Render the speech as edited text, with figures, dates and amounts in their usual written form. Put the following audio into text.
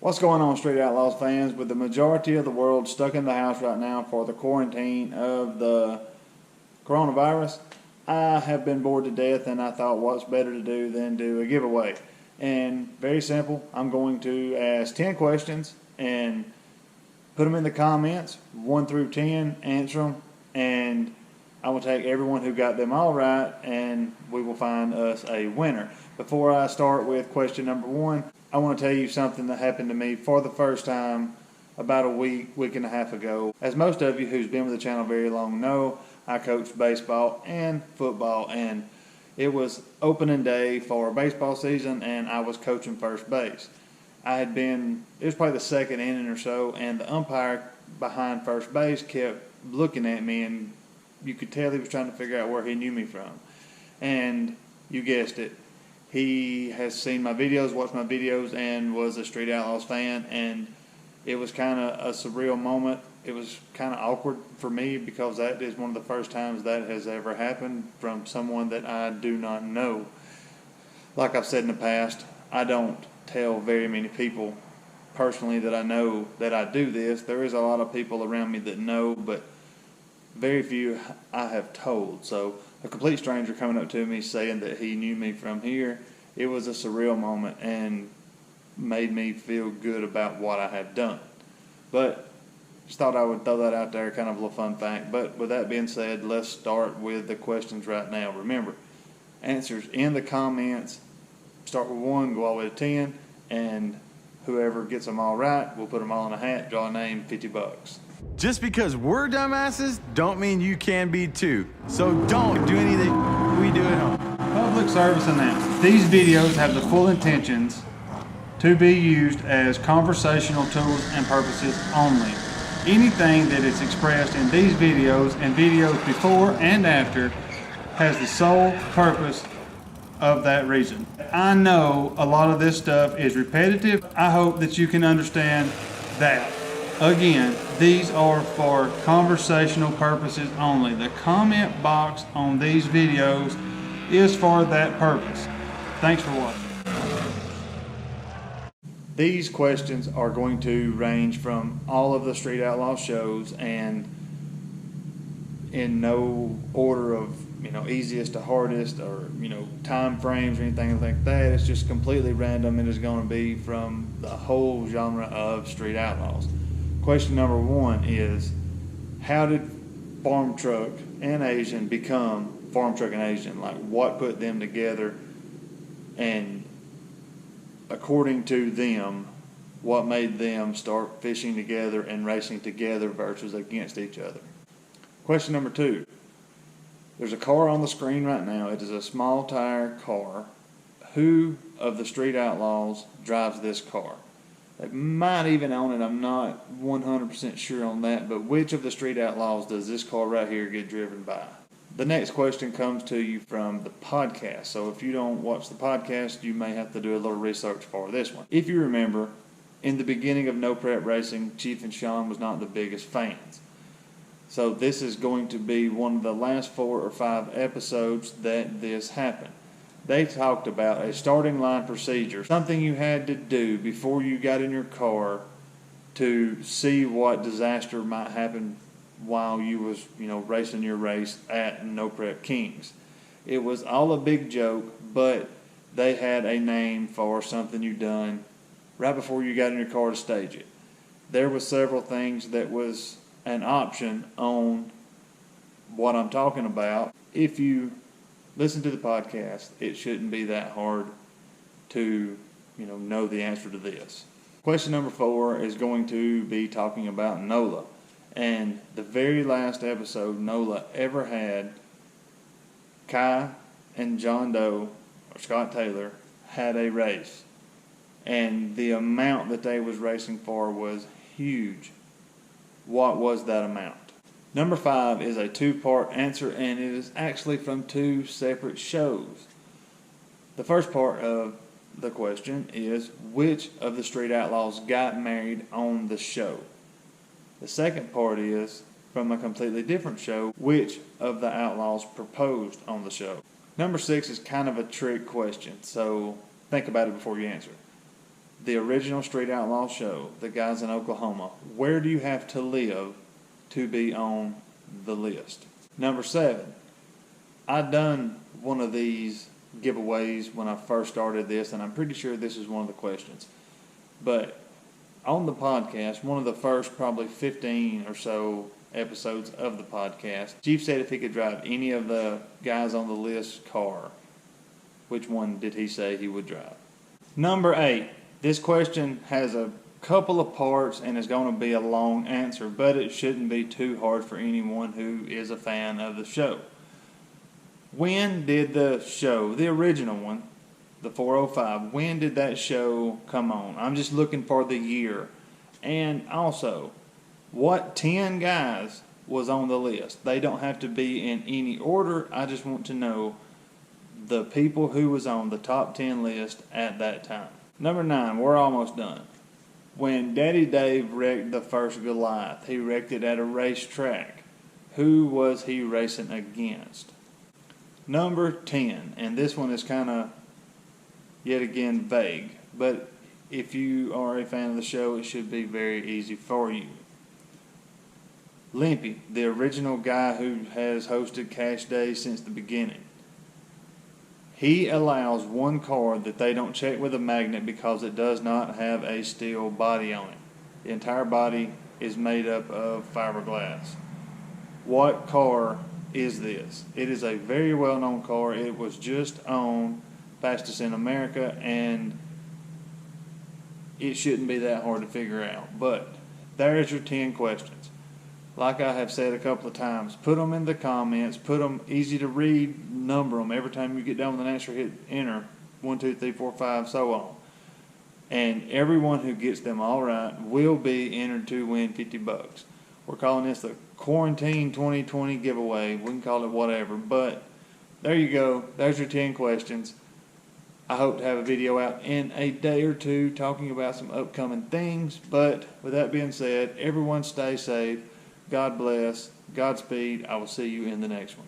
What's going on, Street Outlaws fans? With the majority of the world stuck in the house right now for the quarantine of the coronavirus, I have been bored to death, and I thought what's better to do than do a giveaway. And very simple, I'm going to ask 10 questions and put them in the comments, 1 through 10, answer them, and I will take everyone who got them all right, and we will find us a winner. Before I start with question number 1, I want to tell you something that happened to me for the first time about a week and a half ago. As most of you who's been with the channel very long know, I coach baseball and football, and it was opening day for baseball season, and I was coaching first base. It was probably the second inning or so, and the umpire behind first base kept looking at me, and you could tell he was trying to figure out where he knew me from. And you guessed it, he has seen my videos, watched my videos, and was a Street Outlaws fan, and it was kind of a surreal moment. It was kind of awkward for me because that is one of the first times that has ever happened from someone that I do not know. Like I've said in the past, I don't tell very many people personally that I know that I do this. There is a lot of people around me that know, but very few I have told. So a complete stranger coming up to me saying that he knew me from here, it was a surreal moment and made me feel good about what I had done. But just thought I would throw that out there, kind of a little fun fact. But with that being said, let's start with the questions right now. Remember, answers in the comments. Start with 1, go all the way to 10, and whoever gets them all right, we'll put them all in a hat, draw a name, $50. Just because we're dumbasses don't mean you can be too. So don't do anything we do at home. Public service announcement. These videos have the full intentions to be used as conversational tools and purposes only. Anything that is expressed in these videos and videos before and after has the sole purpose of that reason. I know a lot of this stuff is repetitive. I hope that you can understand that. Again, these are for conversational purposes only. The comment box on these videos is for that purpose. Thanks for watching. These questions are going to range from all of the Street Outlaw shows, and in no order of easiest to hardest, or time frames or anything like that. It's just completely random, and it's going to be from the whole genre of Street Outlaws. Question number 1 is, how did Farm Truck and Asian become Farm Truck and Asian? Like, what put them together, and according to them, what made them start fishing together and racing together versus against each other? Question number 2. There's a car on the screen right now. It is a small tire car. Who of the Street Outlaws drives this car? They might even own it. I'm not 100% sure on that, but which of the Street Outlaws does this car right here get driven by? The next question comes to you from the podcast. So if you don't watch the podcast, you may have to do a little research for this one. If you remember, in the beginning of No Prep Racing, Chief and Sean was not the biggest fans. So this is going to be one of the last 4 or 5 episodes that this happened. They talked about a starting line procedure, something you had to do before you got in your car to see what disaster might happen while you was, racing your race at No Prep Kings. It was all a big joke, but they had a name for something you done right before you got in your car to stage it. There was several things that was an option on what I'm talking about. If you listen to the podcast, it shouldn't be that hard to know the answer to this. Question number 4 is going to be talking about NOLA. And the very last episode NOLA ever had, Kai and John Doe, or Scott Taylor, had a race. And the amount that they was racing for was huge. What was that amount? Number 5 is a 2-part answer, and it is actually from 2 separate shows. The first part of the question is, which of the Street Outlaws got married on the show? The second part is, from a completely different show, which of the Outlaws proposed on the show? Number 6 is kind of a trick question, so think about it before you answer. the original Street Outlaws show, the guys in Oklahoma, where do you have to live to be on the list? Number 7, I done one of these giveaways when I first started this, and I'm pretty sure this is one of the questions. But on the podcast, one of the first probably 15 or so episodes of the podcast, Chief said if he could drive any of the guys on the list car, which one did he say he would drive? Number 8, this question has a couple of parts and is going to be a long answer, but it shouldn't be too hard for anyone who is a fan of the show. When did the show, the original one, the 405, when did that show come on? I'm just looking for the year. And also, what 10 guys was on the list? They don't have to be in any order. I just want to know the people who was on the top 10 list at that time. Number 9, we're almost done. When Daddy Dave wrecked the first Goliath, he wrecked it at a racetrack. Who was he racing against? Number 10, and this one is kind of, yet again, vague, but if you are a fan of the show, it should be very easy for you. Limpy, the original guy who has hosted Cash Day since the beginning. He allows one car that they don't check with a magnet because it does not have a steel body on it. The entire body is made up of fiberglass. What car is this? It is a very well-known car. It was just on Fastest in America, and it shouldn't be that hard to figure out. But there's your 10 questions. Like I have said a couple of times, put them in the comments, put them easy to read, number them. Every time you get done with an answer, hit enter, 1, 2, 3, 4, 5, so on. And everyone who gets them all right will be entered to win $50. We're calling this the Quarantine 2020 giveaway. We can call it whatever, but there you go. There's your 10 questions. I hope to have a video out in a day or two talking about some upcoming things. But with that being said, everyone stay safe. God bless. Godspeed. I will see you in the next one.